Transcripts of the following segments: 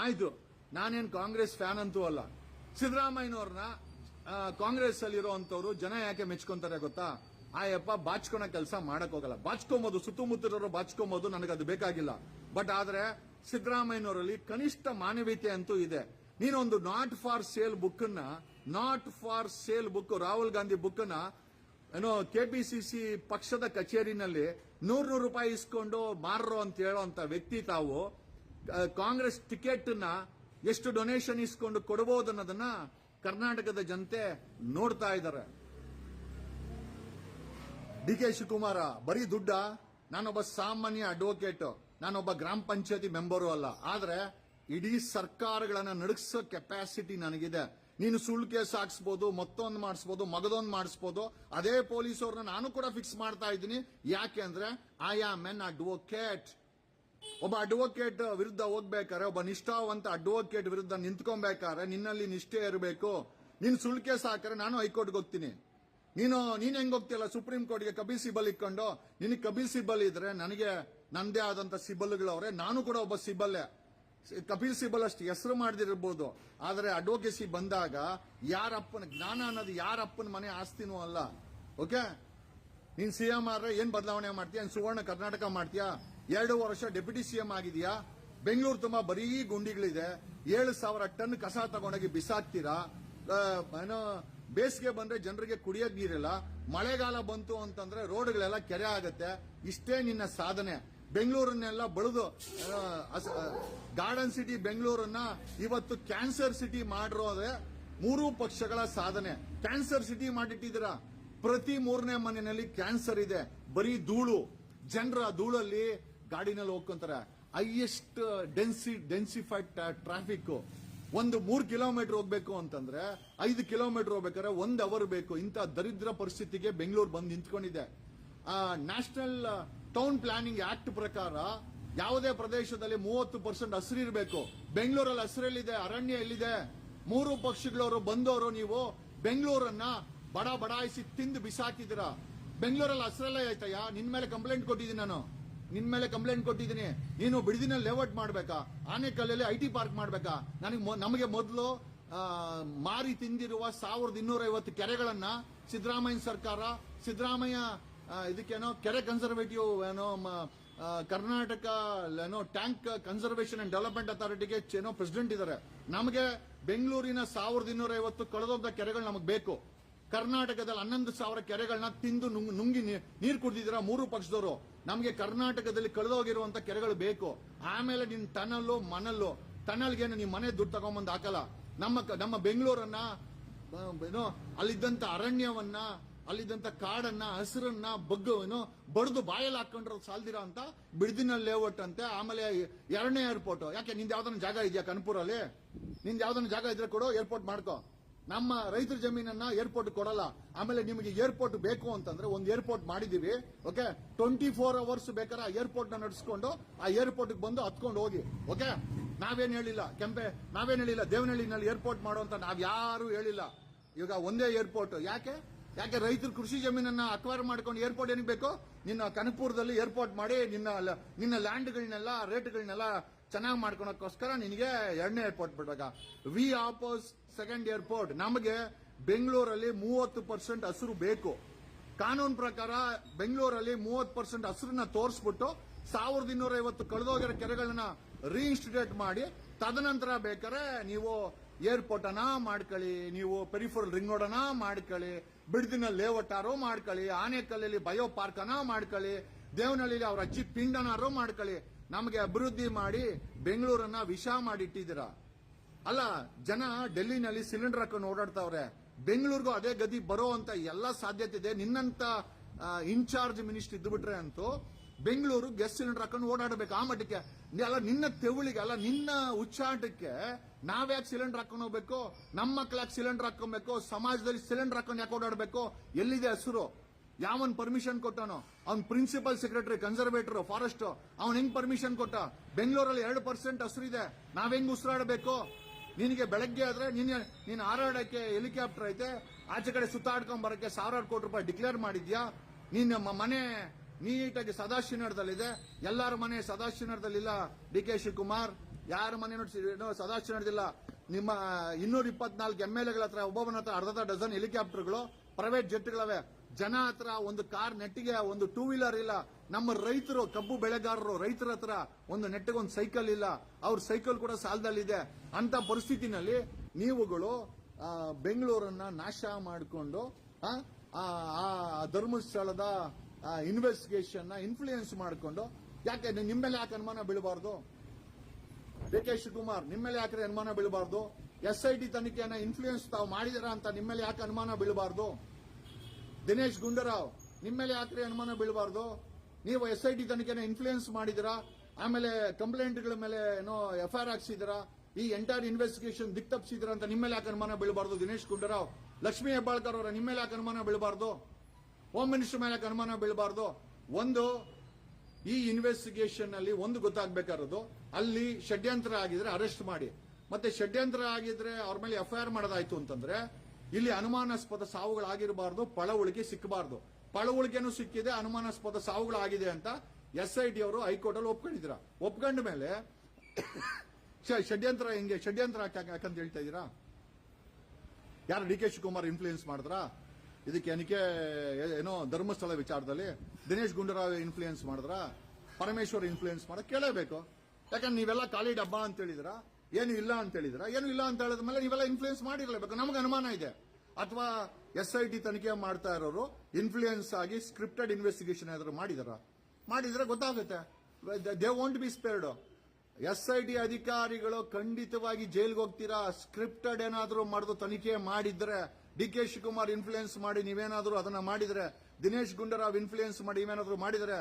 ಆಯ್ತು, ನಾನೇನ್ ಕಾಂಗ್ರೆಸ್ ಫ್ಯಾನ್ ಅಂತೂ ಅಲ್ಲ. ಸಿದ್ದರಾಮಯ್ಯನವ್ರನ್ನ ಕಾಂಗ್ರೆಸ್ ಅಲ್ಲಿರುವಂತವ್ರು ಜನ ಯಾಕೆ ಮೆಚ್ಕೊಂತಾರೆ ಗೊತ್ತಾ? ಆಯಪ್ಪ ಬಾಚ್ಕೊಳೋ ಕೆಲಸ ಮಾಡಕ್ ಹೋಗಲ್ಲ. ಬಾಚ್ಕೊಂಬೋದು, ಸುತ್ತಮುತ್ತಲವರು ಬಾಚ್ಕೊಂಬೋದು, ನನಗದು ಬೇಕಾಗಿಲ್ಲ. ಬಟ್ ಆದ್ರೆ ಸಿದ್ದರಾಮಯ್ಯನವರಲ್ಲಿ ಕನಿಷ್ಠ ಮಾನವೀಯತೆ ಅಂತೂ ಇದೆ. ನೀನೊಂದು not for sale book Rahul Gandhi book ನ ಏನೋ ಕೆಪಿಸಿಸಿ ಪಕ್ಷದ ಕಚೇರಿನಲ್ಲಿ 100 ರೂಪಾಯಿ ಇಸ್ಕೊಂಡು ಮಾರ್ರೋ ಅಂತ ಹೇಳೋಂತ ವ್ಯಕ್ತಿ ತಾವು. ಕಾಂಗ್ರೆಸ್ ಟಿಕೆಟ್ ನ ಎಷ್ಟು ಡೊನೇಷನ್ ಇಸ್ಕೊಂಡು ಕೊಡಬಹುದು ಅನ್ನೋದನ್ನ ಕರ್ನಾಟಕದ ಜನತೆ ನೋಡ್ತಾ ಇದ್ದಾರೆ. ಡಿ ಕೆ ಶಿವಕುಮಾರ ಬರೀ ದುಡ್ಡ? ನಾನೊಬ್ಬ ಸಾಮಾನ್ಯ ಅಡ್ವೊಕೇಟ್, ನಾನೊಬ್ಬ ಗ್ರಾಮ ಪಂಚಾಯತಿ ಮೆಂಬರು ಅಲ್ಲ. ಆದ್ರೆ ಇಡೀ ಸರ್ಕಾರಗಳನ್ನ ನಡಗಿಸೋ ಕೆಪಾಸಿಟಿ ನನಗಿದೆ. ನೀನು ಸುಳ್ಳು ಕೇಸ್ ಹಾಕ್ಸ್ಬೋದು, ಮತ್ತೊಂದು ಮಾಡಿಸ್ಬೋದು, ಮಗದೊಂದು ಮಾಡಿಸ್ಬೋದು. ಅದೇ ಪೊಲೀಸವ್ರನ್ನ ನಾನು ಕೂಡ ಫಿಕ್ಸ್ ಮಾಡ್ತಾ ಇದ್ದೀನಿ. ಯಾಕೆ ಅಂದ್ರೆ ಐ ಆಮ್ ಎನ್ ಅಡ್ವೊಕೇಟ್. ಒಬ್ಬ ಅಡ್ವೊಕೇಟ್ ವಿರುದ್ಧ ಹೋಗ್ಬೇಕಾದ್ರೆ, ಒಬ್ಬ ನಿಷ್ಠಾವಂತ ಅಡ್ವೊಕೇಟ್ ವಿರುದ್ಧ ನಿಂತ್ಕೊಬೇಕಾದ್ರೆ ನಿನ್ನಲ್ಲಿ ನಿಷ್ಠೆ ಇರಬೇಕು. ನೀನು ಸುಳ್ಳು ಕೇಸ್ ಹಾಕಿದ್ರೆ ನಾನು ಹೈಕೋರ್ಟ್ಗೆ ಹೋಗ್ತೀನಿ. ನೀನ್ ಹೆಂಗ್ ಹೋಗ್ತಿಯಲ್ಲ ಸುಪ್ರೀಂ ಕೋರ್ಟ್ಗೆ ಕಪಿಲ್ ಸಿಬಲ್ ಇಟ್ಕೊಂಡು? ನಿನಗೆ ಕಪಿಲ್ ಸಿಬಲ್ ಇದ್ರೆ ನನಗೆ ನಂದೇ ಆದಂತ ಸಿಬಲ್ಗಳವ್ರೆ. ನಾನು ಕೂಡ ಒಬ್ಬ ಸಿಬಲ್ಲೇ. ಕಪಿಲ್ ಸಿಬಲ್ ಅಷ್ಟು ಹೆಸರು ಮಾಡದಿರಬಹುದು, ಆದ್ರೆ ಅಡ್ವೊಕೇಸಿ ಬಂದಾಗ ಯಾರಪ್ಪನ ಜ್ಞಾನ ಅನ್ನೋದು ಯಾರಪ್ಪನ ಮನೆ ಆಸ್ತಿನೂ ಅಲ್ಲ. ಓಕೆ, ನೀನ್ ಸಿಎಂ ಆದ್ರೆ ಏನ್ ಬದಲಾವಣೆ ಮಾಡ್ತೀಯ? ಸುವರ್ಣ ಕರ್ನಾಟಕ ಮಾಡ್ತೀಯಾ? 2 ವರ್ಷ ಡೆಪ್ಯೂಟಿ ಸಿಎಂ ಆಗಿದೆಯಾ? ಬೆಂಗಳೂರು ತುಂಬಾ ಬರೀ ಗುಂಡಿಗಳಿದೆ. 7,000 ಟನ್ ಕಸ ತಗೊಂಡೋಗಿ ಬಿಸಾಕ್ತೀರಾ. ಏನೋ ಬೇಸಿಗೆ ಬಂದ್ರೆ ಜನರಿಗೆ ಕುಡಿಯಕ್ ನೀರಿಲ್ಲ. ಮಳೆಗಾಲ ಬಂತು ಅಂತಂದ್ರೆ ರೋಡ್ಗಳೆಲ್ಲ ಕೆರೆ ಆಗತ್ತೆ. ಇಷ್ಟೇ ನಿನ್ನ ಸಾಧನೆ. ಬೆಂಗಳೂರನ್ನೆಲ್ಲ ಬೆಳೆದು ಗಾರ್ಡನ್ ಸಿಟಿ ಬೆಂಗಳೂರನ್ನ ಇವತ್ತು ಕ್ಯಾನ್ಸರ್ ಸಿಟಿ ಮಾಡಿರೋದೇ 3 ಪಕ್ಷಗಳ ಸಾಧನೆ. ಕ್ಯಾನ್ಸರ್ ಸಿಟಿ ಮಾಡಿಟ್ಟಿದ್ದೀರಾ. ಪ್ರತಿ 3ನೇ ಮನೆಯಲ್ಲಿ ಕ್ಯಾನ್ಸರ್ ಇದೆ. ಬರೀ ಧೂಳು, ಜನರ ಧೂಳಲ್ಲಿ ಗಾಡಿನಲ್ಲಿ ಹೋಗ್ಕೊಂತಾರೆ. Highest ಡೆನ್ಸಿಫೈಡ್ traffic. ಒಂದು 3 ಕಿಲೋಮೀಟರ್ ಹೋಗ್ಬೇಕು ಅಂತಂದ್ರೆ 5 ಕಿಲೋಮೀಟರ್ ಹೋಗ್ಬೇಕಾದ್ರೆ 1 ಅವರ್ ಬೇಕು. ಇಂಥ ದರಿದ್ರ ಪರಿಸ್ಥಿತಿಗೆ ಬೆಂಗಳೂರು ಬಂದು ನಿಂತ್ಕೊಂಡಿದೆ. ನ್ಯಾಷನಲ್ ಟೌನ್ ಪ್ಲಾನಿಂಗ್ ಆಕ್ಟ್ ಪ್ರಕಾರ ಯಾವುದೇ ಪ್ರದೇಶದಲ್ಲಿ 30% ಹಸಿರಿರಬೇಕು. ಬೆಂಗಳೂರಲ್ಲಿ ಹಸಿರಲ್ಲಿದೆ, ಅರಣ್ಯ ಎಲ್ಲಿದೆ? 3 ಪಕ್ಷಗಳವರು ಬಂದವರು ನೀವು ಬೆಂಗಳೂರನ್ನ ಬಡಾಯಿಸಿ ತಿಂದು ಬಿಸಾಕಿದ್ದೀರಾ. ಬೆಂಗಳೂರಲ್ಲಿ ಹಸಿರಲ್ಲೇ ಆಯ್ತಯ್ಯ? ನಿನ್ ಮೇಲೆ ಕಂಪ್ಲೇಂಟ್ ಕೊಟ್ಟಿದ್ದೀನಿ ನಾನು. ನೀನು ಬಿಡದಿನಲ್ಲಿ ಲೇಔಟ್ ಮಾಡ್ಬೇಕಾ? ಆನೆಕಲ್ಲಲ್ಲಿ ಐಟಿ ಪಾರ್ಕ್ ಮಾಡ್ಬೇಕಾ? ನಮಗೆ ಮೊದಲು ಮಾರಿ ತಿಂದಿರುವ 1250 ಕೆರೆಗಳನ್ನ ಸಿದ್ದರಾಮಯ್ಯ ಸರ್ಕಾರ, ಸಿದ್ದರಾಮಯ್ಯ ಇದಕ್ಕೇನೋ ಕೆರೆ ಕನ್ಸರ್ವೇಟಿವ್ ಏನೋ ಕರ್ನಾಟಕ ಏನೋ ಟ್ಯಾಂಕ್ ಕನ್ಸರ್ವೇಷನ್ ಅಂಡ್ ಡೆವಲಪ್ಮೆಂಟ್ ಅಥಾರಿಟಿಗೆ ಏನೋ ಪ್ರೆಸಿಡೆಂಟ್ ಇದ್ದಾರೆ. ನಮಗೆ ಬೆಂಗಳೂರಿನ 1250 ಕಳೆದೋದ ಕೆರೆಗಳು ನಮಗೆ ಬೇಕು. ಕರ್ನಾಟಕದಲ್ಲಿ 11,000 ಕೆರೆಗಳನ್ನ ತಿಂದು ನುಂಗಿ ನೀರು ಕುಡಿದಿದ್ದೀರಾ 3 ಪಕ್ಷದವರು. ನಮಗೆ ಕರ್ನಾಟಕದಲ್ಲಿ ಕಳೆದೋಗಿರುವಂತ ಕೆರೆಗಳು ಬೇಕು. ಆಮೇಲೆ ನಿನ್ ಟನಲ್ಗೇನು ನಿಮ್ ಮನೆ ದುಡ್ಡು ತಗೊಂಬಂದು ಹಾಕಲ್ಲ. ನಮ್ಮ ಬೆಂಗಳೂರನ್ನ ಏನೋ ಅಲ್ಲಿದ್ದಂತ ಅರಣ್ಯವನ್ನ, ಅಲ್ಲಿದ್ದಂತ ಕಾಡನ್ನ, ಹಸಿರನ್ನ ಬಡ್ದು ಬಾಯಲ್ಲಿ ಹಾಕೊಂಡ್ರೆ ಸಾಲ್ದಿರ ಅಂತ ಬಿಡದಿನಲ್ಲಿ ಲೇಔಟ್ ಅಂತೆ. ಆಮೇಲೆ 2ನೇ ಏರ್ಪೋರ್ಟ್. ಯಾಕೆ ನಿಂದ ಯಾವ್ದನ್ನ ಜಾಗ ಇದೆಯಾ ಕನಪುರಲ್ಲಿ? ನಿಂದ ಯಾವ್ದನ್ನ ಜಾಗ ಇದ್ರೆ ಕೊಡು, ಏರ್ಪೋರ್ಟ್ ಮಾಡ್ಕೋ. ನಮ್ಮ ರೈತರ ಜಮೀನನ್ನ ಏರ್ಪೋರ್ಟ್ ಕೊಡಲ್ಲ. ಆಮೇಲೆ ನಿಮಗೆ ಏರ್ಪೋರ್ಟ್ ಬೇಕು ಅಂತಂದ್ರೆ ಒಂದು ಏರ್ಪೋರ್ಟ್ ಮಾಡಿದೀವಿ. ಓಕೆ, 24 ಅವರ್ಸ್ ಬೇಕಾದ್ರೆ ಆ ಏರ್ಪೋರ್ಟ್ ನ ನಡೆಸ್ಕೊಂಡು ಆ ಏರ್ಪೋರ್ಟ್ ಬಂದು ಹತ್ಕೊಂಡು ಹೋಗಿ. ಓಕೆ, ನಾವೇನ್ ಹೇಳಿಲ್ಲ ದೇವನಹಳ್ಳಿನಲ್ಲಿ ಏರ್ಪೋರ್ಟ್ ಮಾಡುವಂತ ನಾವ್ ಯಾರು ಹೇಳಿಲ್ಲ. ಈಗ ಒಂದೇ ಏರ್ಪೋರ್ಟ್. ಯಾಕೆ ರೈತರು ಕೃಷಿ ಜಮೀನನ್ನ ಅಕ್ವೈರ್ ಮಾಡ್ಕೊಂಡು ಏರ್ಪೋರ್ಟ್ ಏನಿಗೆ ಬೇಕು? ನಿನ್ನ ಕನಕಪುರದಲ್ಲಿ ಏರ್ಪೋರ್ಟ್ ಮಾಡಿ ನಿನ್ನ ಲ್ಯಾಂಡ್ಗಳನ್ನೆಲ್ಲ ರೇಟ್ಗಳನ್ನೆಲ್ಲ ಚೆನ್ನಾಗಿ ಮಾಡ್ಕೊಳಕ್ಕೋಸ್ಕರ ನಿನಗೆ 2ನೇ ಏರ್ಪೋರ್ಟ್ ಬಿಡ್ಬೇಕಾ? We oppose 2nd airport. ನಮಗೆ ಬೆಂಗಳೂರಲ್ಲಿ 30% ಹಸಿರು ಬೇಕು. ಕಾನೂನು ಪ್ರಕಾರ ಬೆಂಗಳೂರಲ್ಲಿ 30% ಹಸಿರನ್ನ ತೋರಿಸ್ಬಿಟ್ಟು 1250 ಕಳೆದೋಗಿರೋ ಕೆರೆಗಳನ್ನ ರೀಇನ್ಸ್ಟಿಟ್ಯೂಟ್ ಮಾಡಿ ತದನಂತರ ಬೇಕಾದ್ರೆ ನೀವು ಏರ್ಪೋರ್ಟ್ ಅನ್ನ ಮಾಡ್ಕೊಳ್ಳಿ, ನೀವು ಪೆರಿಫರಲ್ ರಿಂಗ್ ರೋಡ್ ಅನ್ನ ಮಾಡ್ಕೊಳ್ಳಿ, ಬಿಡದಿನ ಲೇಔಟಾರೋ ಮಾಡ್ಕೊಳ್ಳಿ, ಆನೆಕಲ್ಲಲ್ಲಿ ಬಯೋ ಪಾರ್ಕ್ ಅನ್ನ ಮಾಡ್ಕೊಳ್ಳಿ, ದೇವನಹಳ್ಳಿಲಿ ಅವ್ರ ಅಜ್ಜಿ ಪಿಂಡನಾರೋ ಮಾಡ್ಕೊಳ್ಳಿ. ನಮಗೆ ಅಭಿವೃದ್ಧಿ ಮಾಡಿ ಬೆಂಗಳೂರನ್ನ ವಿಷ ಮಾಡಿಟ್ಟಿದ್ದೀರಾ. ಅಲ್ಲ, ಜನ ಡೆಲ್ಲಿನಲ್ಲಿ ಸಿಲಿಂಡರ್ ಹಾಕೊಂಡು ಓಡಾಡ್ತಾವ್ರೆ. ಬೆಂಗಳೂರಿಗೂ ಅದೇ ಗತಿ ಬರೋ ಅಂತ ಎಲ್ಲ ಸಾಧ್ಯತೆ ಇದೆ. ನಿನ್ನಂತ ಇನ್ಚಾರ್ಜ್ ಮಿನಿಸ್ಟರ್ ಇದ್ದುಬಿಟ್ರೆ ಅಂತೂ ಬೆಂಗಳೂರು ಗ್ಯಾಸ್ ಸಿಲಿಂಡರ್ ಹಾಕೊಂಡು ಓಡಾಡಬೇಕು. ಆ ಮಟ್ಟಕ್ಕೆ ಅಲ್ಲ, ನಿನ್ನ ತೆವಳಿಗೆ ಅಲ್ಲ, ನಿನ್ನ ಉಚ್ಚಾಟಕ್ಕೆ ನಾವ್ಯಾಕೆ ಸಿಲಿಂಡರ್ ಹಾಕೊಂಡು ಹೋಗ್ಬೇಕು? ನಮ್ಮ ಮಕ್ಳಾಕ್ ಸಿಲಿಂಡರ್ ಹಾಕೊಬೇಕು? ಸಮಾಜದಲ್ಲಿ ಸಿಲಿಂಡರ್ ಹಾಕೊಂಡು ಯಾಕೆ ಓಡಾಡಬೇಕು? ಎಲ್ಲಿದೆ ಹಸಿರು? ಯಾವನ್ ಪರ್ಮಿಷನ್ ಕೊಟ್ಟನೋ? ಅವ್ನ್ ಪ್ರಿನ್ಸಿಪಲ್ ಸೆಕ್ರೆಟರಿ, ಕನ್ಸರ್ವೇಟರ್, ಫಾರೆಸ್ಟ್, ಅವ್ನ್ ಹೆಂಗ್ ಪರ್ಮಿಷನ್ ಕೊಟ್ಟ? ಬೆಂಗಳೂರಲ್ಲಿ 2% ಹಸಿರು ಇದೆ, ನಾವ್ ಹೆಂಗ್ ಉಸಿರಾಡಬೇಕು? ನಿನಗೆ ಬೆಳಗ್ಗೆ ಆದ್ರೆ ನೀನ್ ಹಾರಾಡಕ್ಕೆ ಹೆಲಿಕಾಪ್ಟರ್ ಐತೆ, ಆಚೆ ಕಡೆ ಸುತ್ತಾಡ್ಕೊಂಡ್ ಬರಕ್ಕೆ 1,000 ಕೋಟಿ ರೂಪಾಯಿ ಡಿಕ್ಲೇರ್ ಮಾಡಿದ್ಯಾ? ನಿನ್ನ ಮನೆ ನೀಟಾಗಿ ಸದಾಶಿವನಗರದಲ್ಲಿದೆ, ಎಲ್ಲಾರ ಮನೆ ಸದಾಶಿವನಗರದಲ್ಲಿಲ್ಲ. ಡಿ ಕೆ ಶಿವಕುಮಾರ್, ಯಾರ ಮನೆ ಏನೋ ಸದಾಶಿವ ನಡೆದಿಲ್ಲ. ನಿಮ್ಮ 224 MLAಗಳ ಹತ್ರ ಒಬ್ಬೊಬ್ಬನ ಹತ್ರ ಅರ್ಧ ಡಜನ್ ಹೆಲಿಕಾಪ್ಟರ್ಗಳು, ಪ್ರೈವೇಟ್ ಜೆಟ್ಗಳವೆ. ಜನ ಹತ್ರ ಒಂದು ಕಾರ್ ನೆಟ್ಟಿಗೆ ಒಂದು 2 ವೀಲರ್ ಇಲ್ಲ. ನಮ್ಮ ರೈತರು, ಕಬ್ಬು ಬೆಳೆಗಾರರು, ರೈತರ ಹತ್ರ ಒಂದು ನೆಟ್ಟಿಗೆ ಒಂದು ಸೈಕಲ್ ಇಲ್ಲ. ಅವ್ರ ಸೈಕಲ್ ಕೂಡ ಸಾಲದಲ್ಲಿದೆ. ಅಂತ ಪರಿಸ್ಥಿತಿನಲ್ಲಿ ನೀವುಗಳು ಬೆಂಗಳೂರನ್ನ ನಾಶ ಮಾಡಿಕೊಂಡು ಧರ್ಮಸ್ಥಳದ ಇನ್ವೆಸ್ಟಿಗೇಷನ್ ಇನ್ಫ್ಲೂಯೆನ್ಸ್ ಮಾಡಿಕೊಂಡು, ಯಾಕೆ ನಿಮ್ಮೇಲೆ ಯಾಕೆ ಅನುಮಾನ ಬೀಳಬಾರ್ದು? DK ಶಿವಕುಮಾರ್ ನಿಮ್ಮೇಲೆ ಯಾಕೆ ಅನುಮಾನ ಬೀಳಬಾರ್ದು? SIT ತನಿಖೆಯನ್ನ ಇನ್ಫ್ಲೂಯೆನ್ಸ್ ತಾವು ಮಾಡಿದಿರಾ ಅಂತ ನಿಮ್ಮೇಲೆ ಯಾಕೆ ಅನುಮಾನ ಬೀಳಬಾರ್ದು? ದಿನೇಶ್ ಗುಂಡೂರಾವ್ ನಿಮ್ಮೇಲೆ ಯಾಕೆ ಅನುಮಾನ ಬೀಳಬಾರ್ದು? ನೀವು SIT ತನಿಖೆನ ಇನ್ಫ್ಲೂಯೆನ್ಸ್ ಮಾಡಿದಿರಾ, ಆಮೇಲೆ ಕಂಪ್ಲೇಂಟ್ಗಳ ಮೇಲೆ ಏನೋ FIR ಹಾಕ್ಸಿದಿರಾ, ಈ ಎಂಟೈರ್ ಇನ್ವೆಸ್ಟಿಗೇಷನ್ ದಿಕ್ತಪ್ಪಿಸಿದಿರಾ ಅಂತ ನಿಮ್ಮೇಲೆ ಯಾಕೆ ಅನುಮಾನ ಬೀಳಬಾರ್ದು? ದಿನೇಶ್ ಗುಂಡೂರಾವ್, ಲಕ್ಷ್ಮೀ ಹೆಬ್ಬಾಳ್ಕರ್ ಅವರ ನಿಮ್ಮೇಲೆ ಯಾಕೆ ಅನುಮಾನ ಬೀಳಬಾರ್ದು? ಹೋಮ್ ಮಿನಿಸ್ಟರ್ ಮೇಲೆ ಯಾಕೆ ಅನುಮಾನ ಬೀಳಬಾರ್ದು? ಒಂದು ಈ ಇನ್ವೆಸ್ಟಿಗೇಷನ್ ಅಲ್ಲಿ ಒಂದು ಗೊತ್ತಾಗಬೇಕಾಗಿರೋದು, ಅಲ್ಲಿ ಷಡ್ಯಂತ್ರ ಆಗಿದ್ರೆ ಅರೆಸ್ಟ್ ಮಾಡಿ, ಮತ್ತೆ ಷಡ್ಯಂತ್ರ ಆಗಿದ್ರೆ ಅವ್ರ ಮೇಲೆ FIR ಮಾಡೋದಾಯ್ತು ಅಂತಂದ್ರೆ ಇಲ್ಲಿ ಅನುಮಾನಾಸ್ಪದ ಸಾವುಗಳಾಗಿರಬಾರ್ದು, ಪಳವಳಿಕೆ ಸಿಕ್ಕಬಾರ್ದು. ಪಳವಳಿಕೆನೂ ಸಿಕ್ಕಿದೆ, ಅನುಮಾನಾಸ್ಪದ ಸಾವುಗಳಾಗಿದೆ ಅಂತ SIT ಅವರು ಹೈಕೋರ್ಟ್ ಅಲ್ಲಿ ಒಪ್ಕೊಂಡಿದ್ದೀರಾ. ಒಪ್ಕೊಂಡ ಮೇಲೆ ಷಡ್ಯಂತ್ರ ಹೆಂಗೆ ಷಡ್ಯಂತ್ರ ಯಾಕಂತ ಹೇಳ್ತಾ ಇದ್ದೀರಾ? ಯಾರು DK ಶಿವಕುಮಾರ್ ಇನ್ಫ್ಲೂಯೆನ್ಸ್ ಮಾಡಿದ್ರಾ? ಇದಕ್ಕೆ ಏನಕ್ಕೆ ಏನೋ ಧರ್ಮಸ್ಥಳ ವಿಚಾರದಲ್ಲಿ ದಿನೇಶ್ ಗುಂಡೂರಾವ್ ಇನ್ಫ್ಲೂಯೆನ್ಸ್ ಮಾಡಿದ್ರ, ಪರಮೇಶ್ವರ್ ಇನ್ಫ್ಲೂಯೆನ್ಸ್ ಮಾಡ ಕೇಳಬೇಕು. ಯಾಕಂದ್ರೆ ನೀವೆಲ್ಲ ಖಾಲಿ ಡಬ್ಬ ಅಂತ ಹೇಳಿದ್ರ, ಏನು ಇಲ್ಲ ಅಂತ ಹೇಳಿದ್ರ, ಏನು ಇಲ್ಲ ಅಂತ ಹೇಳಿದ ಮೇಲೆ ನೀವೆಲ್ಲ ಇನ್ಫ್ಲೂಯೆನ್ಸ್ ಮಾಡಿರ್ಲೇಬೇಕು. ನಮ್ಗೆ ಅನುಮಾನ ಇದೆ. ಅಥವಾ SIT ತನಿಖೆ ಮಾಡ್ತಾ ಇರೋರು ಇನ್ಫ್ಲೂಯೆನ್ಸ್ ಆಗಿ ಸ್ಕ್ರಿಪ್ಟೆಡ್ ಇನ್ವೆಸ್ಟಿಗೇಷನ್ ಏನಾದ್ರು ಮಾಡಿದ್ರೆ ಗೊತ್ತಾಗುತ್ತೆ. They want be spared. SIT ಅಧಿಕಾರಿಗಳು ಖಂಡಿತವಾಗಿ ಜೈಲ್ಗೆ ಹೋಗ್ತೀರಾ. ಸ್ಕ್ರಿಪ್ಟೆಡ್ ಏನಾದ್ರು ಮಾಡಿದ್ರು ತನಿಖೆ ಮಾಡಿದ್ರೆ, DK ಶಿವಕುಮಾರ್ ಇನ್ಫ್ಲೂಯೆನ್ಸ್ ಮಾಡಿ ನೀವೇನಾದ್ರೂ ಅದನ್ನ ಮಾಡಿದ್ರೆ, ದಿನೇಶ್ ಗುಂಡೂರಾವ್ ಇನ್ಫ್ಲೂಯೆನ್ಸ್ ಮಾಡಿ ನೀವೇನಾದ್ರೂ ಮಾಡಿದ್ರೆ,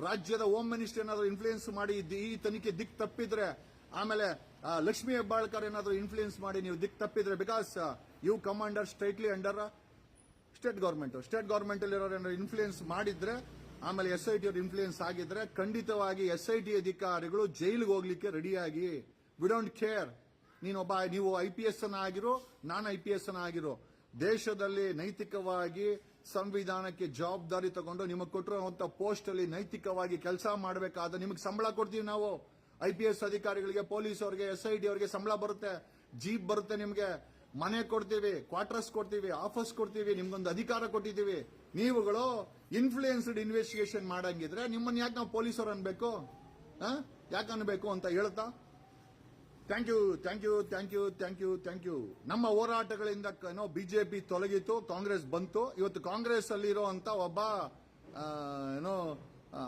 ರಾಜ್ಯದ ಹೋಮ್ ಮಿನಿಸ್ಟರ್ ಏನಾದ್ರೂ ಇನ್ಫ್ಲೂಯೆನ್ಸ್ ಮಾಡಿ ಈ ತನಿಖೆ ದಿಕ್ ತಪ್ಪಿದ್ರೆ, ಆಮೇಲೆ ಲಕ್ಷ್ಮೀ ಹೆಬ್ಬಾಳ್ಕರ್ ಏನಾದ್ರೂ ಇನ್ಫ್ಲೂಯೆನ್ಸ್ ಮಾಡಿ ನೀವು ದಿಕ್ ತಪ್ಪಿದ್ರೆ, because you come under straightly under state government ಅಲ್ಲಿರೋರು ಏನಾದ್ರು ಇನ್ಫ್ಲೂಯೆನ್ಸ್ ಮಾಡಿದ್ರೆ, ಆಮೇಲೆ SIT ಅವರು ಇನ್ಫ್ಲೂಯೆನ್ಸ್ ಆಗಿದ್ರೆ ಖಂಡಿತವಾಗಿ SIT ಅಧಿಕಾರಿಗಳು ಜೈಲಿಗೆ ಹೋಗ್ಲಿಕ್ಕೆ ರೆಡಿಯಾಗಿ. ವಿ ಡೋಂಟ್ ಕೇರ್ ನೀವು IPS ಅನ್ನ ಆಗಿರೋ, ನಾನು IPS ಅನ್ನ ಆಗಿರೋ, ದೇಶದಲ್ಲಿ ನೈತಿಕವಾಗಿ ಸಂವಿಧಾನಕ್ಕೆ ಜವಾಬ್ದಾರಿ ತಗೊಂಡು ನಿಮಗೆ ಕೊಟ್ಟಿರುವಂತ ಪೋಸ್ಟ್ ಅಲ್ಲಿ ನೈತಿಕವಾಗಿ ಕೆಲಸ ಮಾಡಬೇಕಾದ ನಿಮಗೆ ಸಂಬಳ ಕೊಡ್ತೀವಿ ನಾವು. IPS ಅಧಿಕಾರಿಗಳಿಗೆ, ಪೊಲೀಸ್ ಅವರಿಗೆ, SIT ಅವರಿಗೆ ಸಂಬಳ ಬರುತ್ತೆ, ಜೀಪ್ ಬರುತ್ತೆ, ನಿಮಗೆ ಮನೆ ಕೊಡ್ತೀವಿ, ಕ್ವಾರ್ಟರ್ಸ್ ಕೊಡ್ತೀವಿ, ಆಫೀಸ್ ಕೊಡ್ತೀವಿ, ನಿಮ್ಗೊಂದು ಅಧಿಕಾರ ಕೊಟ್ಟಿದ್ದೀವಿ. ನೀವುಗಳು ಇನ್ಫ್ಲೂಯೆನ್ಸ್ಡ್ ಇನ್ವೆಸ್ಟಿಗೇಷನ್ ಮಾಡಂಗಿದ್ರೆ ನಿಮ್ಮನ್ನ ಯಾಕೆ ನಾವು ಪೊಲೀಸರು ಅನ್ಬೇಕು? ಯಾಕೆ ಅನ್ಬೇಕು ಅಂತ ಹೇಳ್ತಾ ಥ್ಯಾಂಕ್ ಯು. ನಮ್ಮ ಹೋರಾಟಗಳಿಂದ ಬಿಜೆಪಿ ತೊಲಗಿತು, ಕಾಂಗ್ರೆಸ್ ಬಂತು. ಇವತ್ತು ಕಾಂಗ್ರೆಸ್ ಅಲ್ಲಿ ಇರುವಂತ ಒಬ್ಬ ಏನೋ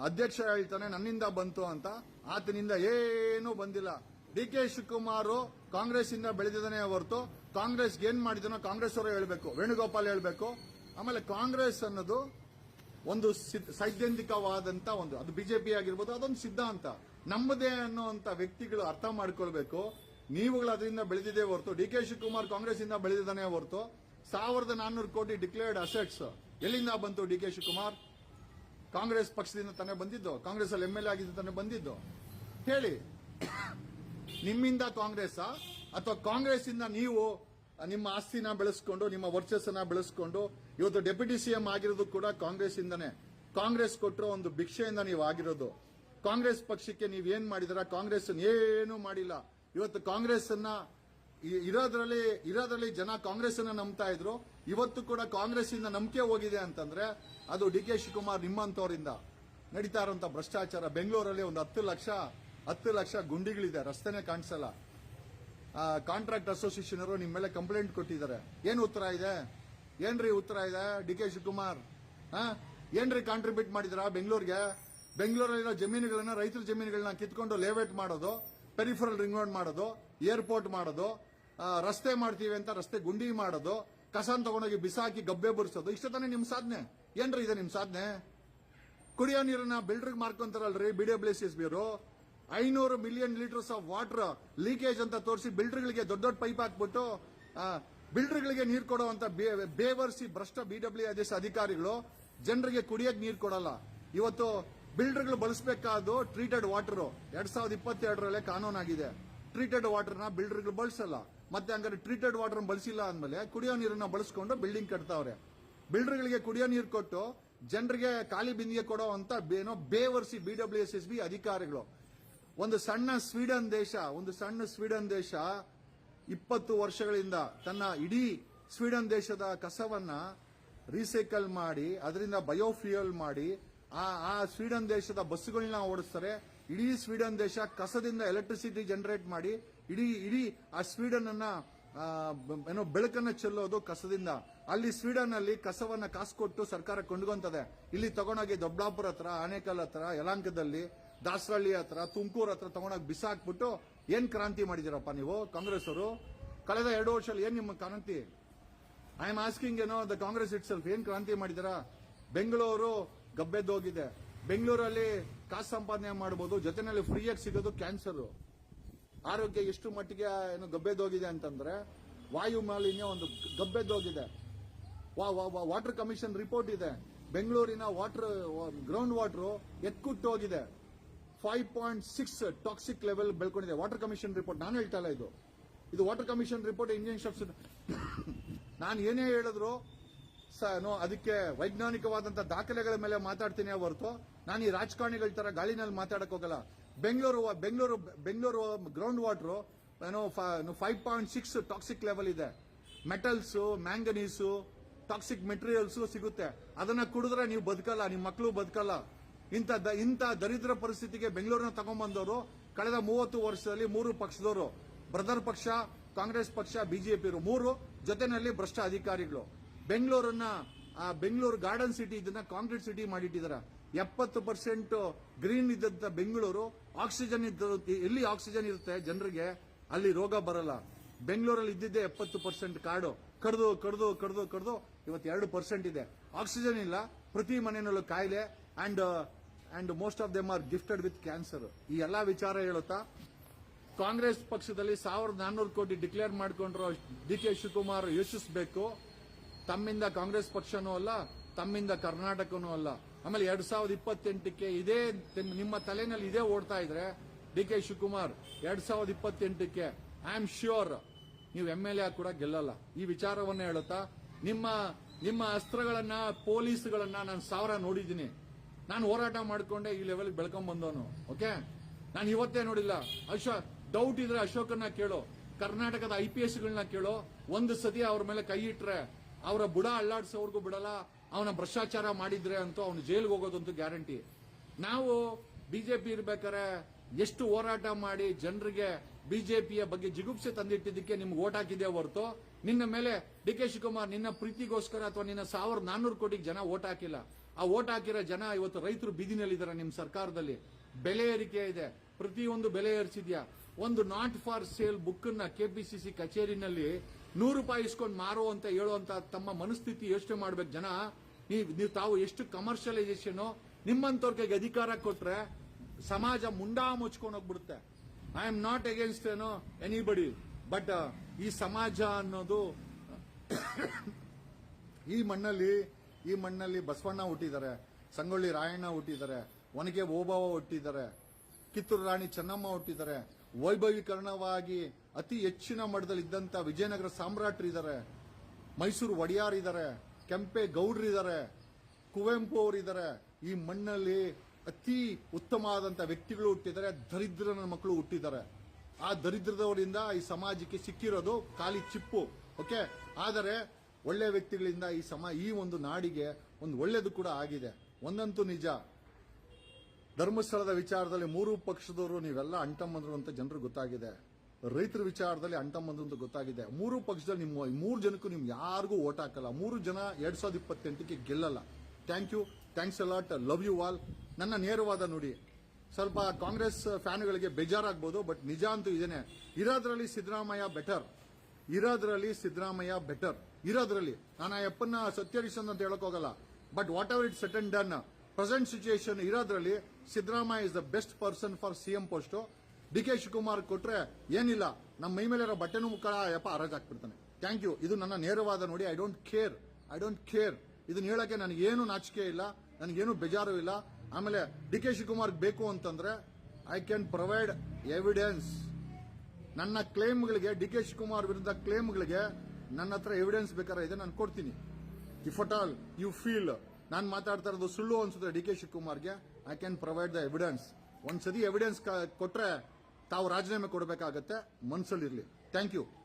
ಅಧ್ಯಕ್ಷ ಹೇಳ್ತಾನೆ ನನ್ನಿಂದ ಬಂತು ಅಂತ. ಆತನಿಂದ ಏನೂ ಬಂದಿಲ್ಲ. DK ಶಿವಕುಮಾರ್ ಕಾಂಗ್ರೆಸ್ ಇಂದ ಬೆಳೆದಿದ್ದಾನೆ ಹೊರತು ಕಾಂಗ್ರೆಸ್ಗೆ ಏನ್ ಮಾಡಿದನೋ ಕಾಂಗ್ರೆಸ್ ಅವರು ಹೇಳ್ಬೇಕು, ವೇಣುಗೋಪಾಲ್ ಹೇಳ್ಬೇಕು. ಆಮೇಲೆ ಕಾಂಗ್ರೆಸ್ ಅನ್ನೋದು ಒಂದು ಸೈದ್ಧಾಂತಿಕವಾದಂತ ಒಂದು, ಅದು ಬಿಜೆಪಿ ಆಗಿರ್ಬೋದು, ಅದೊಂದು ಸಿದ್ಧಾಂತ. ನಮ್ಮದೇ ಅನ್ನುವಂತ ವ್ಯಕ್ತಿಗಳು ಅರ್ಥ ಮಾಡ್ಕೊಳ್ಬೇಕು. ನೀವುಗಳು ಅದರಿಂದ ಬೆಳೆದಿದೆ ಹೊರತು, DK ಶಿವಕುಮಾರ್ ಕಾಂಗ್ರೆಸ್ ಇಂದ ಬೆಳೆದಿದ್ದಾನೆ ಹೊರತು 1400 ಕೋಟಿ ಡಿಕ್ಲೇರ್ಡ್ ಅಸೆಟ್ಸ್ ಎಲ್ಲಿಂದ ಬಂತು? DK ಶಿವಕುಮಾರ್ ಕಾಂಗ್ರೆಸ್ ಪಕ್ಷದಿಂದ ತಾನೇ ಬಂದಿದ್ದು, ಕಾಂಗ್ರೆಸ್ ಅಲ್ಲಿ MLA ಆಗಿದ್ದು ತಾನೇ ಬಂದಿದ್ದು. ಹೇಳಿ, ನಿಮ್ಮಿಂದ ಕಾಂಗ್ರೆಸ್ ಅಥವಾ ಕಾಂಗ್ರೆಸ್ ಇಂದ ನೀವು ನಿಮ್ಮ ಆಸ್ತಿನ ಬೆಳೆಸ್ಕೊಂಡು, ನಿಮ್ಮ ವರ್ಚಸ್ಸನ್ನ ಬೆಳೆಸ್ಕೊಂಡು ಇವತ್ತು ಡೆಪ್ಯೂಟಿ CM ಆಗಿರೋದು ಕೂಡ ಕಾಂಗ್ರೆಸ್ ಇಂದನೇ. ಕಾಂಗ್ರೆಸ್ ಕೊಟ್ಟಿರೋ ಒಂದು ಭಿಕ್ಷೆಯಿಂದ ನೀವು ಆಗಿರೋದು. ಕಾಂಗ್ರೆಸ್ ಪಕ್ಷಕ್ಕೆ ನೀವ್ ಏನ್ ಮಾಡಿದ್ರ? ಕಾಂಗ್ರೆಸ್ ಏನು ಮಾಡಿಲ್ಲ. ಇವತ್ತು ಕಾಂಗ್ರೆಸ್ ಅನ್ನ ಇರೋದ್ರಲ್ಲಿ ಜನ ಕಾಂಗ್ರೆಸ್ ಅನ್ನ ನಂಬ್ತಾ ಇದ್ರು. ಇವತ್ತು ಕೂಡ ಕಾಂಗ್ರೆಸ್ ಇಂದ ನಂಬಿಕೆ ಹೋಗಿದೆ ಅಂತಂದ್ರೆ ಅದು DK ಶಿವಕುಮಾರ್ ನಿಮ್ಮಂತವರಿಂದ ನಡೀತಾ ಇರುವಂತ ಭ್ರಷ್ಟಾಚಾರ. ಬೆಂಗಳೂರಲ್ಲಿ ಒಂದು 10 ಲಕ್ಷ ಗುಂಡಿಗಳಿದೆ, ರಸ್ತೆನೇ ಕಾಣಿಸಲ್ಲ. ಕಾಂಟ್ರಾಕ್ಟ್ ಅಸೋಸಿಯೇಷನ್ ಅವರು ನಿಮ್ಮ ಮೇಲೆ ಕಂಪ್ಲೇಂಟ್ ಕೊಟ್ಟಿದ್ದಾರೆ. ಏನು ಉತ್ತರ ಇದೆ? ಏನ್ರಿ ಉತ್ತರ ಇದೆ? DK ಶಿವಕುಮಾರ್ ಏನ್ರಿ ಕಾಂಟ್ರಿಬ್ಯೂಟ್ ಮಾಡಿದ್ರ ಬೆಂಗಳೂರಿಗೆ? ಬೆಂಗಳೂರಲ್ಲಿರೋ ಜಮೀನುಗಳನ್ನ, ರೈತರ ಜಮೀನುಗಳನ್ನ ಕಿತ್ಕೊಂಡು ಲೇಔಟ್ ಮಾಡೋದು, ಪೆರಿಫರಲ್ ರಿಂಗ್ ರೋಡ್ ಮಾಡೋದು, ಏರ್ಪೋರ್ಟ್ ಮಾಡೋದು, ರಸ್ತೆ ಮಾಡ್ತೀವಿ ಅಂತ ರಸ್ತೆ ಗುಂಡಿ ಮಾಡೋದು, ಕಸನ್ ತಗೊಂಡೋಗಿ ಬಿಸಾಕಿ ಗಬ್ಬೆ ಬುರ್ಸೋದು, ಇಷ್ಟ ತಾನೇ ನಿಮ್ ಸಾಧನೆ? ಏನ್ರಿ ಇದೆ ನಿಮ್ ಸಾಧನೆ? ಕುಡಿಯೋ ನೀರನ್ನ ಬಿಲ್ಡರ್ಗೆ ಮಾರ್ಕೊಂತಾರಲ್ರಿ BWSSB ಅವರು. 500 million litres of water leakage ಅಂತ ತೋರಿಸಿ ಬಿಲ್ಡರ್ಗಳಿಗೆ ದೊಡ್ಡ ಪೈಪ್ ಹಾಕ್ಬಿಟ್ಟು ಬಿಲ್ಡರ್ಗಳಿಗೆ ನೀರು ಕೊಡುವಂತ ಬೇವರ್ಸಿ ಭ್ರಷ್ಟ BWSS ಅಧಿಕಾರಿಗಳು ಜನರಿಗೆ ಕುಡಿಯಕ್ಕೆ ನೀರು ಕೊಡಲ್ಲ. ಇವತ್ತು ಬಿಲ್ಡರ್ಗಳು ಬಳಸಬೇಕಾದ ಟ್ರೀಟೆಡ್ ವಾಟರ್ 2022ರಲ್ಲೇ ಕಾನೂನಾಗಿದೆ. ಟ್ರೀಟೆಡ್ ವಾಟರ್ನ ಬಿಲ್ಡರ್ಗಳು ಬಳಸಲ್ಲ. ಮತ್ತೆ ಹಂಗಾರೆ ಟ್ರೀಟೆಡ್ ವಾಟರ್ ಬಳಸಿಲ್ಲ ಅಂದ್ಮೇಲೆ ಕುಡಿಯೋ ನೀರನ್ನ ಬಳಸ್ಕೊಂಡು ಬಿಲ್ಡಿಂಗ್ ಕಟ್ತಾವ್ರೆ. ಬಿಲ್ಡರ್ಗಳಿಗೆ ಕುಡಿಯೋ ನೀರು ಕೊಟ್ಟು ಜನರಿಗೆ ಖಾಲಿ ಬಿಂದಿಗೆ ಕೊಡೋ ಅಂತ ಏನೋ ಬೇವರ್ಸಿ BWSSB ಅಧಿಕಾರಿಗಳು. ಒಂದು ಸಣ್ಣ ಸ್ವೀಡನ್ ದೇಶ 20 ವರ್ಷಗಳಿಂದ ತನ್ನ ಇಡೀ ಸ್ವೀಡನ್ ದೇಶದ ಕಸವನ್ನ ರೀಸೈಕಲ್ ಮಾಡಿ ಅದರಿಂದ ಬಯೋಫ್ಯೂಯಲ್ ಮಾಡಿ ಆ ಸ್ವೀಡನ್ ದೇಶದ ಬಸ್ಸುಗಳನ್ನ ಓಡಿಸ್ತಾರೆ. ಇಡೀ ಸ್ವೀಡನ್ ದೇಶ ಕಸದಿಂದ ಎಲೆಕ್ಟ್ರಿಸಿಟಿ ಜನರೇಟ್ ಮಾಡಿ ಇಡೀ ಆ ಸ್ವೀಡನ್ ಅನ್ನ ಏನೋ ಬೆಳಕನ್ನ ಚೆಲ್ಲೋದು ಕಸದಿಂದ. ಅಲ್ಲಿ ಸ್ವೀಡನ್ ಅಲ್ಲಿ ಕಸವನ್ನ ಕಾಸು ಕೊಟ್ಟು ಸರ್ಕಾರ ಕೊಂಡ್ಕೊಂತದೆ. ಇಲ್ಲಿ ತಗೊಂಡೋಗಿ ದೊಡ್ಡಾಪುರ ಹತ್ರ, ಆನೇಕಲ್ ಹತ್ರ, ಯಲಾಂಕದಲ್ಲಿ, ದಾಸರಳ್ಳಿ ಹತ್ರ, ತುಮಕೂರು ಹತ್ರ ತಗೊಂಡೋಗಿ ಬಿಸಾಕ್ಬಿಟ್ಟು ಏನ್ ಕ್ರಾಂತಿ ಮಾಡಿದಿರಪ್ಪ ನೀವು ಕಾಂಗ್ರೆಸ್ ಅವರು? ಕಳೆದ 2 ವರ್ಷದಲ್ಲಿ ಏನ್ ನಿಮ್ಮ ಕ್ರಾಂತಿ? I am asking the Congress it self ಏನ್ ಕ್ರಾಂತಿ ಮಾಡಿದಿರಾ? ಬೆಂಗಳೂರು ಗಬ್ಬೆದ್ದೋಗಿದೆ. ಬೆಂಗಳೂರಲ್ಲಿ ಕಾಸು ಸಂಪಾದನೆ ಮಾಡಬಹುದು, ಜೊತೆನಲ್ಲಿ ಫ್ರೀಯಾಗಿ ಸಿಗೋದು ಕ್ಯಾನ್ಸರ್. ಆರೋಗ್ಯ ಎಷ್ಟು ಮಟ್ಟಿಗೆ ಗಬ್ಬೆದ್ದೋಗಿದೆ ಅಂತಂದ್ರೆ ವಾಯು ಮಾಲಿನ್ಯ ಒಂದು ಗಬ್ಬೆದ್ದೋಗಿದೆ. ವಾಟರ್ ಕಮಿಷನ್ ರಿಪೋರ್ಟ್ ಇದೆ. ಬೆಂಗಳೂರಿನ ಗ್ರೌಂಡ್ ವಾಟರ್ ಎಕ್ಕುಟ್ಟೋಗಿದೆ. 5.6 ಟಾಕ್ಸಿಕ್ ಲೆವೆಲ್ ಬೆಳ್ಕೊಂಡಿದೆ. ವಾಟರ್ ಕಮಿಷನ್ ರಿಪೋರ್ಟ್, ನಾನು ಹೇಳ್ತಾ ಇಲ್ಲ ಇದು water commission report. Indian shops ನಾನು ಏನೇ ಹೇಳಿದ್ರು ಅದಕ್ಕೆ ವೈಜ್ಞಾನಿಕವಾದಂತಹ ದಾಖಲೆಗಳ ಮೇಲೆ ಮಾತಾಡ್ತೀನಿ ಹೊರತು ನಾನು ಈ ರಾಜಕಾರಣಿಗಳ ತರ ಗಾಳಿನಲ್ಲಿ ಮಾತಾಡಕ್ ಹೋಗಲ್ಲ. Bengaluru ground water 5.6 toxic level ಇದೆ. ಮೆಟಲ್ಸ್, ಮ್ಯಾಂಗನೀಸು, ಟಾಕ್ಸಿಕ್ ಮೆಟೀರಿಯಲ್ಸ್ ಸಿಗುತ್ತೆ. ಅದನ್ನ ಕುಡಿದ್ರೆ ನೀವು ಬದುಕಲ್ಲ, ನಿಮ್ಮ ಮಕ್ಕಳು ಬದುಕಲ್ಲ. ಇಂಥ ದರಿದ್ರ ಪರಿಸ್ಥಿತಿಗೆ ಬೆಂಗಳೂರಿನ ತಗೊಂಡ್ಬಂದವರು ಕಳೆದ 30 ವರ್ಷದಲ್ಲಿ 3 ಪಕ್ಷದವರು, ಬ್ರದರ್ ಪಕ್ಷ, ಕಾಂಗ್ರೆಸ್ ಪಕ್ಷ, ಬಿಜೆಪಿ 3 ಜೊತೆನಲ್ಲಿ ಭ್ರಷ್ಟ ಅಧಿಕಾರಿಗಳು ಬೆಂಗಳೂರು ಗಾರ್ಡನ್ ಸಿಟಿ ಇದನ್ನ ಕಾಂಕ್ರೀಟ್ ಸಿಟಿ ಮಾಡಿಟ್ಟಿದ್ದಾರೆ. 70% ಗ್ರೀನ್ ಇದ್ದಂತ ಬೆಂಗಳೂರು ಆಕ್ಸಿಜನ್ ಎಲ್ಲಿ ಆಕ್ಸಿಜನ್ ಇರುತ್ತೆ ಜನರಿಗೆ ಅಲ್ಲಿ ರೋಗ ಬರಲ್ಲ. ಬೆಂಗಳೂರಲ್ಲಿ ಇದ್ದಿದ್ದೆ 70% ಕಾಡು ಕಡ್ದು ಇವತ್ತು 2% ಇದೆ. ಆಕ್ಸಿಜನ್ ಇಲ್ಲ, ಪ್ರತಿ ಮನೆಯಲ್ಲೂ ಕಾಯಿಲೆ and most of them are gifted with cancer. ಈ ಎಲ್ಲಾ ವಿಚಾರ ಹೇಳುತ್ತಾ ಕಾಂಗ್ರೆಸ್ ಪಕ್ಷದಲ್ಲಿ 1400 ಕೋಟಿ ಡಿಕ್ಲೇರ್ ಮಾಡಿಕೊಂಡ್ರು DK ಶಿವಕುಮಾರ್ ಯಶಸ್ಸಬೇಕು. ತಮ್ಮಿಂದ ಕಾಂಗ್ರೆಸ್ ಪಕ್ಷನೂ ಅಲ್ಲ, ತಮ್ಮಿಂದ ಕರ್ನಾಟಕನೂ ಅಲ್ಲ. ಆಮೇಲೆ 2028ಕ್ಕೆ ಇದೇ ನಿಮ್ಮ ತಲೆನಲ್ಲಿ ಇದೇ ಓಡ್ತಾ ಇದ್ರೆ DK ಶಿವಕುಮಾರ್ 2028ಕ್ಕೆ ಐ ಆಮ್ ಶ್ಯೂರ್ ನೀವು MLA ಕೂಡ ಗೆಲ್ಲಲ್ಲ. ಈ ವಿಚಾರವನ್ನ ಹೇಳುತ್ತಾ ನಿಮ್ಮ ಅಸ್ತ್ರಗಳನ್ನ, ಪೊಲೀಸ್ಗಳನ್ನ ನಾನು 1000 ನೋಡಿದ್ದೀನಿ. ನಾನು ಹೋರಾಟ ಮಾಡ್ಕೊಂಡೆ ಈ ಲೆವೆಲ್ ಬೆಳ್ಕೊಂಡ್ ಬಂದವನು. ಓಕೆ, ನಾನು ಇವತ್ತೇ ನೋಡಿಲ್ಲ. ಡೌಟ್ ಇದ್ರೆ ಅಶೋಕನ್ನ ಕೇಳೋ, ಕರ್ನಾಟಕದ IPSಗಳನ್ನ ಕೇಳೋ. ಒಂದು ಸತಿ ಅವ್ರ ಮೇಲೆ ಕೈ ಇಟ್ರೆ ಅವರ ಬುಡ ಅಲ್ಲಾಡ್ಸೋರ್ಗೂ ಬಿಡಲ್ಲ. ಅವನ ಭ್ರಷ್ಟಾಚಾರ ಮಾಡಿದ್ರೆ ಅಂತೂ ಅವನು ಜೈಲ್ಗೆ ಹೋಗೋದಂತೂ ಗ್ಯಾರಂಟಿ. ನಾವು ಬಿಜೆಪಿ ಇರ್ಬೇಕಾರೆ ಎಷ್ಟು ಹೋರಾಟ ಮಾಡಿ ಜನರಿಗೆ ಬಿಜೆಪಿಯ ಬಗ್ಗೆ ಜಿಗುಪ್ಸೆ ತಂದಿಟ್ಟಿದ್ದಕ್ಕೆ ನಿಮ್ಗೆ ಓಟ್ ಹಾಕಿದೆ ಹೊರತು ನಿನ್ನ ಮೇಲೆ DK ಶಿವಕುಮಾರ್ ನಿನ್ನ ಪ್ರೀತಿಗೋಸ್ಕರ ಅಥವಾ ನಿನ್ನ 1400 ಕೋಟಿಗೆ ಜನ ಓಟ್ ಹಾಕಿಲ್ಲ. ಆ ಓಟ್ ಹಾಕಿರೋ ಜನ ಇವತ್ತು ರೈತರು ಬೀದಿನಲ್ಲಿದ್ದಾರೆ. ನಿಮ್ಮ ಸರ್ಕಾರದಲ್ಲಿ ಬೆಲೆ ಏರಿಕೆ ಇದೆ, ಪ್ರತಿಯೊಂದು ಬೆಲೆ ಏರಿಸಿದ್ಯಾ. ಒಂದು ನಾಟ್ ಫಾರ್ ಸೇಲ್ ಬುಕ್ ಅನ್ನ KPCC ಕಚೇರಿನಲ್ಲಿ 100 ರೂಪಾಯಿ ಇಸ್ಕೊಂಡು ಮಾರುವಂತ ಹೇಳುವಂತ ತಮ್ಮ ಮನಸ್ಥಿತಿ ಯೋಚನೆ ಮಾಡ್ಬೇಕು ಜನ. ನೀವು ತಾವು ಎಷ್ಟು ಕಮರ್ಷಿಯಲೈಸೇಷನ್ ನಿಮ್ಮಂತವ್ರಿಗೆ ಅಧಿಕಾರ ಕೊಟ್ರೆ ಸಮಾಜ ಮುಂಡಾ ಮುಚ್ಕೊಂಡು ಹೋಗ್ಬಿಡುತ್ತೆ. I am not against anybody, but ಈ ಸಮಾಜ ಅನ್ನೋದು ಈ ಮಣ್ಣಲ್ಲಿ ಬಸವಣ್ಣ ಹುಟ್ಟಿದ್ದಾರೆ, ಸಂಗೊಳ್ಳಿ ರಾಯಣ್ಣ ಹುಟ್ಟಿದ್ದಾರೆ, ಒನಕೆ ಓಬವ್ವ ಹುಟ್ಟಿದ್ದಾರೆ, ಕಿತ್ತೂರು ರಾಣಿ ಚೆನ್ನಮ್ಮ ಹುಟ್ಟಿದ್ದಾರೆ. ವೈಭವೀಕರಣವಾಗಿ ಅತಿ ಹೆಚ್ಚಿನ ಮಟ್ಟದಲ್ಲಿ ಇದ್ದಂತ ವಿಜಯನಗರ ಸಾಮ್ರಾಟರಿದ್ದಾರೆ, ಮೈಸೂರು ಒಡೆಯಾರಿದ್ದಾರೆ, ಕೆಂಪೆ ಗೌಡ್ರಿದ್ದಾರೆ, ಕುವೆಂಪು ಅವರಿದ್ದಾರೆ. ಈ ಮಣ್ಣಲ್ಲಿ ಅತಿ ಉತ್ತಮವಾದಂತ ವ್ಯಕ್ತಿಗಳು ಹುಟ್ಟಿದ್ದಾರೆ, ದರಿದ್ರನ ಮಕ್ಕಳು ಹುಟ್ಟಿದ್ದಾರೆ. ಆ ದರಿದ್ರದವರಿಂದ ಈ ಸಮಾಜಕ್ಕೆ ಸಿಕ್ಕಿರೋದು ಖಾಲಿ ಚಿಪ್ಪು. ಓಕೆ, ಆದರೆ ಒಳ್ಳೆ ವ್ಯಕ್ತಿಗಳಿಂದ ಈ ಒಂದು ನಾಡಿಗೆ ಒಂದು ಒಳ್ಳೇದು ಕೂಡ ಆಗಿದೆ. ಒಂದಂತೂ ನಿಜ, ಧರ್ಮಸ್ಥಳದ ವಿಚಾರದಲ್ಲಿ 3 ಪಕ್ಷದವರು ನೀವೆಲ್ಲ ಅಂಟಮ್ಮಂದ್ರು ಅಂತ ಜನರು ಗೊತ್ತಾಗಿದೆ. ರೈತರ ವಿಚಾರದಲ್ಲಿ ಅಂಟಮ್ಮಂದ್ರು ಅಂತ ಗೊತ್ತಾಗಿದೆ. 3 ಪಕ್ಷದಲ್ಲಿ ನಿಮ್ಮ 3 ಜನಕ್ಕೂ ನಿಮ್ಗೆ ಯಾರಿಗೂ ಓಟ್ ಹಾಕಲ್ಲ. 3 ಜನ 2028ಕ್ಕೆ ಗೆಲ್ಲಲ್ಲ. Thank you, thanks a lot, love you all. ನನ್ನ ನೇರವಾದ ನುಡಿ. ಸ್ವಲ್ಪ ಕಾಂಗ್ರೆಸ್ ಫ್ಯಾನ್ಗಳಿಗೆ ಬೇಜಾರಾಗಬಹುದು, ಬಟ್ ನಿಜ ಅಂತೂ ಇದೇನೆ. ಇರೋದ್ರಲ್ಲಿ ಸಿದ್ದರಾಮಯ್ಯ ಬೆಟರ್. ಇರೋದ್ರಲ್ಲಿ ನಾನು ಆ ಯಪ್ಪನ್ನ ಸತ್ಯರಿಸನ್ ಅಂತ ಹೇಳಕ್ ಹೋಗಲ್ಲ, but whatever it set and done present situation ಇರೋದ್ರಲ್ಲಿ Siddaramaiah is the best person for CM post. DK Shivakumar ಕೊಟ್ರೆ ಏನಿಲ್ಲ, ನಮ್ಮ ಮೈ ಮೇಲೆ ಇರೋ ಬಟ್ಟೆನೂ ಮುಕ್ಕಳ ಯಪ್ಪ ಹರಾಜ್ ಹಾಕ್ಬಿಡ್ತಾನೆ. Thank you. ಇದು ನನ್ನ ನೇರವಾದ ನೋಡಿ. I don't care. ಇದನ್ನ ಹೇಳಕ್ಕೆ ನನಗೇನು ನಾಚಿಕೆ ಇಲ್ಲ, ನನಗೇನು ಬೇಜಾರು ಇಲ್ಲ. ಆಮೇಲೆ DK ಶಿವಕುಮಾರ್ ಬೇಕು ಅಂತಂದ್ರೆ ಐ ಕ್ಯಾನ್ ಪ್ರೊವೈಡ್ ಎವಿಡೆನ್ಸ್. ನನ್ನ ಕ್ಲೇಮ್ಗಳಿಗೆ, DK ಶಿವಕುಮಾರ್ ವಿರುದ್ಧ ಕ್ಲೇಮ್ಗಳಿಗೆ ನನ್ನ ಹತ್ರ ಎವಿಡೆನ್ಸ್ ಬೇಕಾದ್ರೆ ಇದೆ, ನಾನು ಕೊಡ್ತೀನಿ. If at all you feel ನಾನು ಮಾತಾಡ್ತಾ ಇರೋದು ಸುಳ್ಳು ಅನ್ಸುತ್ತೆ DK ಶಿವಕುಮಾರ್ಗೆ, I can provide the evidence. ಒಂದ್ಸತಿ ಎವಿಡೆನ್ಸ್ ಕೊಟ್ರೆ ತಾವು ರಾಜೀನಾಮೆ ಕೊಡಬೇಕಾಗತ್ತೆ, ಮನ್ಸಲ್ಲಿರ್ಲಿ. Thank you.